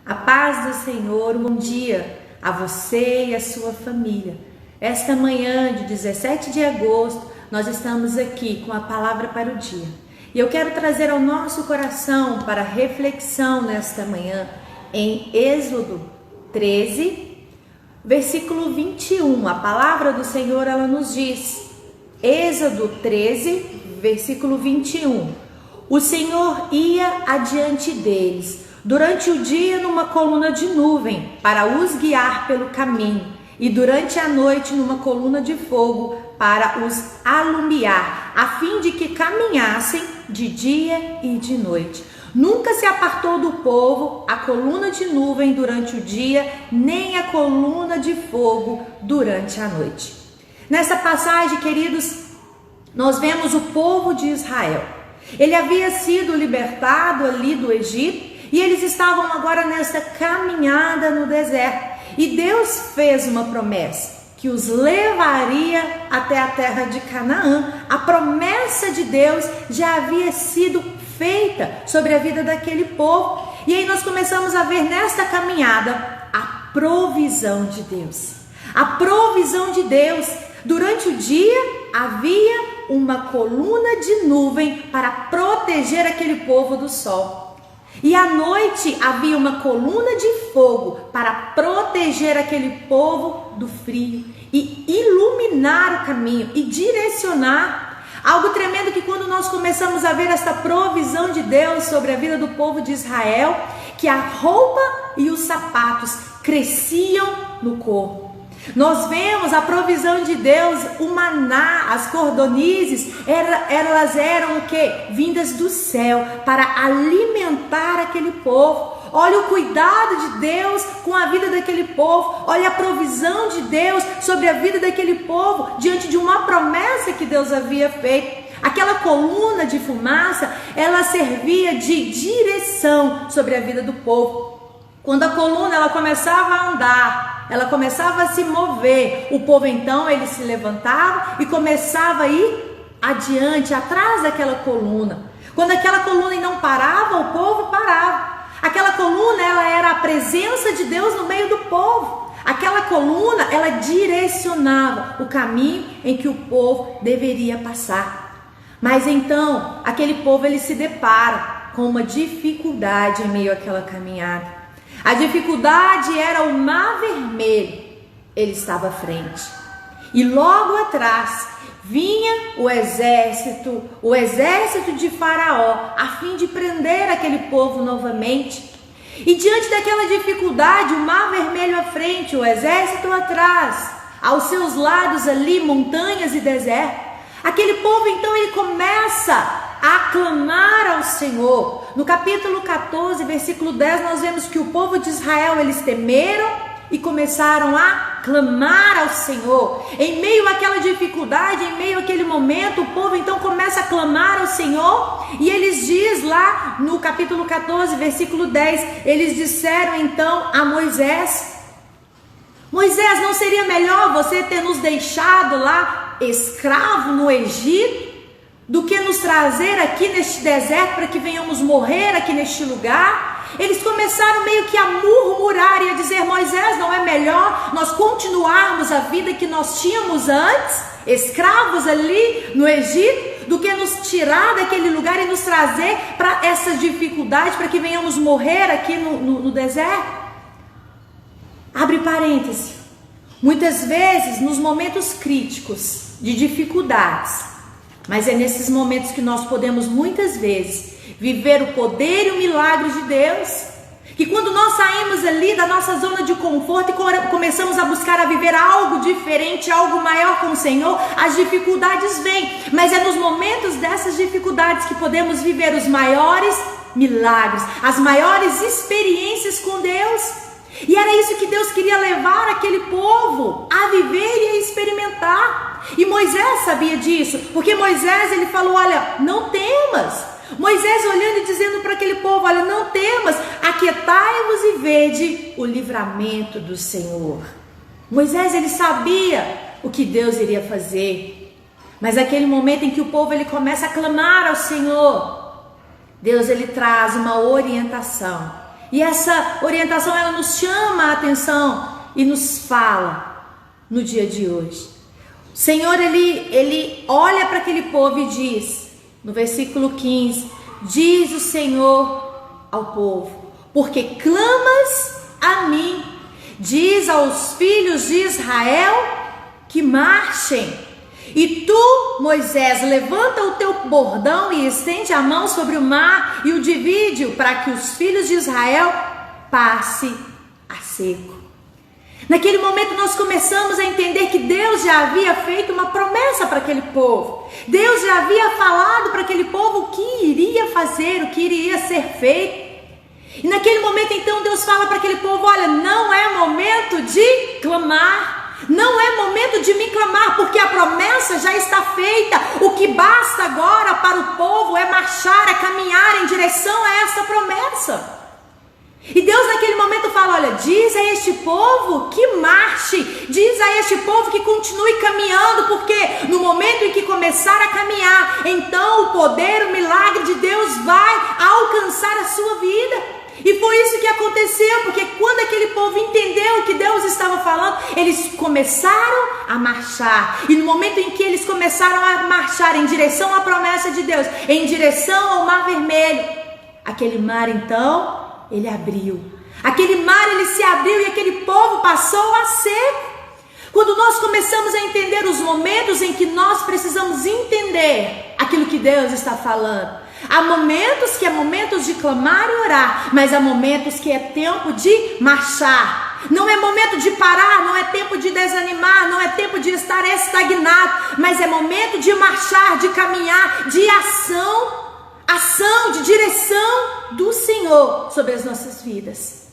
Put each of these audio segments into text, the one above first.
A paz do Senhor, bom dia a você e a sua família. Esta manhã de 17 de agosto, nós estamos aqui com a palavra para o dia. E eu quero trazer ao nosso coração para reflexão nesta manhã em Êxodo 13, versículo 21. A palavra do Senhor, ela nos diz, Êxodo 13, versículo 21. O Senhor ia adiante deles durante o dia numa coluna de nuvem para os guiar pelo caminho, e durante a noite numa coluna de fogo para os alumiar, a fim de que caminhassem de dia e de noite. Nunca se apartou do povo a coluna de nuvem durante o dia, nem a coluna de fogo durante a noite. Nessa passagem, queridos, nós vemos o povo de Israel. Ele havia sido libertado ali do Egito, e eles estavam agora nessa caminhada no deserto. E Deus fez uma promessa, que os levaria até a terra de Canaã. A promessa de Deus já havia sido feita sobre a vida daquele povo. E aí nós começamos a ver nesta caminhada a provisão de Deus. A provisão de Deus. Durante o dia havia uma coluna de nuvem para proteger aquele povo do sol. E à noite havia uma coluna de fogo para proteger aquele povo do frio e iluminar o caminho e direcionar. Algo tremendo que quando nós começamos a ver essa provisão de Deus sobre a vida do povo de Israel, que a roupa e os sapatos cresciam no corpo. Nós vemos a provisão de Deus, o maná, as cordonizes, elas eram o quê? Vindas do céu para alimentar aquele povo. Olha o cuidado de Deus com a vida daquele povo. Olha a provisão de Deus sobre a vida daquele povo diante de uma promessa que Deus havia feito. Aquela coluna de fumaça, ela servia de direção sobre a vida do povo. Quando a coluna ela começava a andar, ela começava a se mover, o povo então ele se levantava e começava a ir adiante, atrás daquela coluna. Quando aquela coluna não parava, o povo parava. Aquela coluna ela era a presença de Deus no meio do povo. Aquela coluna ela direcionava o caminho em que o povo deveria passar. Mas então aquele povo ele se depara com uma dificuldade em meio àquela caminhada. A dificuldade era o Mar Vermelho, ele estava à frente. E logo atrás vinha o exército de Faraó, a fim de prender aquele povo novamente. E diante daquela dificuldade, o Mar Vermelho à frente, o exército atrás, aos seus lados ali, montanhas e deserto. Aquele povo então ele começa a clamar ao Senhor. No capítulo 14, versículo 10, nós vemos que o povo de Israel, eles temeram e começaram a clamar ao Senhor. Em meio àquela dificuldade, em meio àquele momento, o povo então começa a clamar ao Senhor. E eles dizem lá no capítulo 14, versículo 10, eles disseram então a Moisés: Moisés, não seria melhor você ter nos deixado lá escravo no Egito, do que nos trazer aqui neste deserto para que venhamos morrer aqui neste lugar? Eles começaram meio que a murmurar e a dizer: Moisés, não é melhor nós continuarmos a vida que nós tínhamos antes, escravos ali no Egito, do que nos tirar daquele lugar e nos trazer para essa dificuldade, para que venhamos morrer aqui no deserto? Abre parênteses. Muitas vezes, nos momentos críticos de dificuldades, mas é nesses momentos que nós podemos muitas vezes viver o poder e o milagre de Deus. Que quando nós saímos ali da nossa zona de conforto e começamos a buscar a viver algo diferente, algo maior com o Senhor, as dificuldades vêm. Mas é nos momentos dessas dificuldades que podemos viver os maiores milagres, as maiores experiências com Deus. E era isso que Deus queria levar aquele povo a viver e a experimentar. E Moisés sabia disso, porque Moisés ele falou: olha, não temas. Moisés olhando e dizendo para aquele povo: olha, não temas, aquietai-vos e vede o livramento do Senhor. Moisés ele sabia o que Deus iria fazer, mas aquele momento em que o povo ele começa a clamar ao Senhor, Deus ele traz uma orientação. E essa orientação, ela nos chama a atenção e nos fala no dia de hoje. O Senhor, ele olha para aquele povo e diz, no versículo 15, diz o Senhor ao povo, porque clamas a mim, diz aos filhos de Israel que marchem. E tu, Moisés, levanta o teu bordão e estende a mão sobre o mar e o divide para que os filhos de Israel passem a seco. Naquele momento nós começamos a entender que Deus já havia feito uma promessa para aquele povo. Deus já havia falado para aquele povo o que iria fazer, o que iria ser feito. E naquele momento então Deus fala para aquele povo, olha, não é momento de clamar. Não é momento de me clamar, porque a promessa já está feita. O que basta agora para o povo é marchar, é caminhar em direção a essa promessa. E Deus naquele momento fala, olha, diz a este povo que marche, diz a este povo que continue caminhando, porque no momento em que começar a caminhar, então o poder, o milagre de Deus vai alcançar a sua vida. E foi isso que aconteceu, porque quando aquele povo entendeu o que Deus estava falando, eles começaram a marchar. E no momento em que eles começaram a marchar em direção à promessa de Deus, em direção ao Mar Vermelho, aquele mar então, ele abriu. Aquele mar, ele se abriu e aquele povo passou a seco. Quando nós começamos a entender os momentos em que nós precisamos entender aquilo que Deus está falando, há momentos que é momentos de clamar e orar, mas há momentos que é tempo de marchar. Não é momento de parar, não é tempo de desanimar, não é tempo de estar estagnado, mas é momento de marchar, de caminhar, de ação, de direção do Senhor sobre as nossas vidas.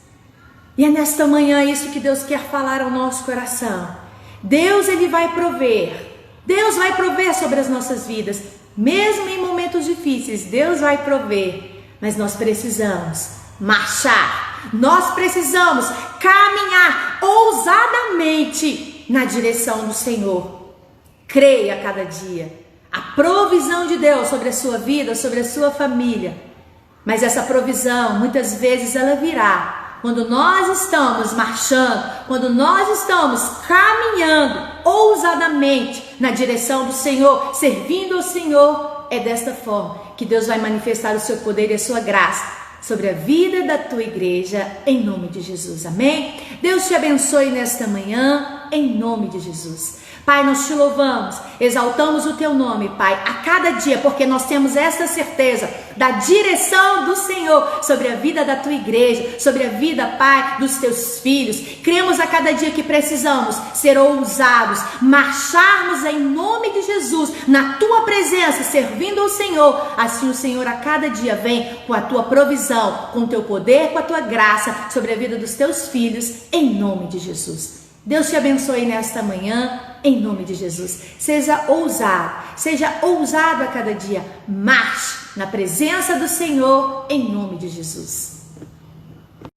E é nesta manhã isso que Deus quer falar ao nosso coração. Deus, ele vai prover. Deus vai prover sobre as nossas vidas. Mesmo em momentos difíceis, Deus vai prover, mas nós precisamos marchar, nós precisamos caminhar ousadamente na direção do Senhor. Creia a cada dia a provisão de Deus sobre a sua vida, sobre a sua família, mas essa provisão, muitas vezes ela virá quando nós estamos marchando, quando nós estamos caminhando ousadamente na direção do Senhor, servindo ao Senhor. É desta forma que Deus vai manifestar o seu poder e a sua graça sobre a vida da tua igreja, em nome de Jesus, amém? Deus te abençoe nesta manhã, em nome de Jesus. Pai, nós te louvamos, exaltamos o teu nome, Pai, a cada dia, porque nós temos esta certeza da direção do Senhor sobre a vida da tua igreja, sobre a vida, Pai, dos teus filhos. Cremos a cada dia que precisamos ser ousados, marcharmos em nome de Jesus, na tua presença, servindo ao Senhor. Assim o Senhor a cada dia vem com a tua provisão, com o teu poder, com a tua graça sobre a vida dos teus filhos, em nome de Jesus. Deus te abençoe nesta manhã, em nome de Jesus. Seja ousado a cada dia. Marche na presença do Senhor, em nome de Jesus.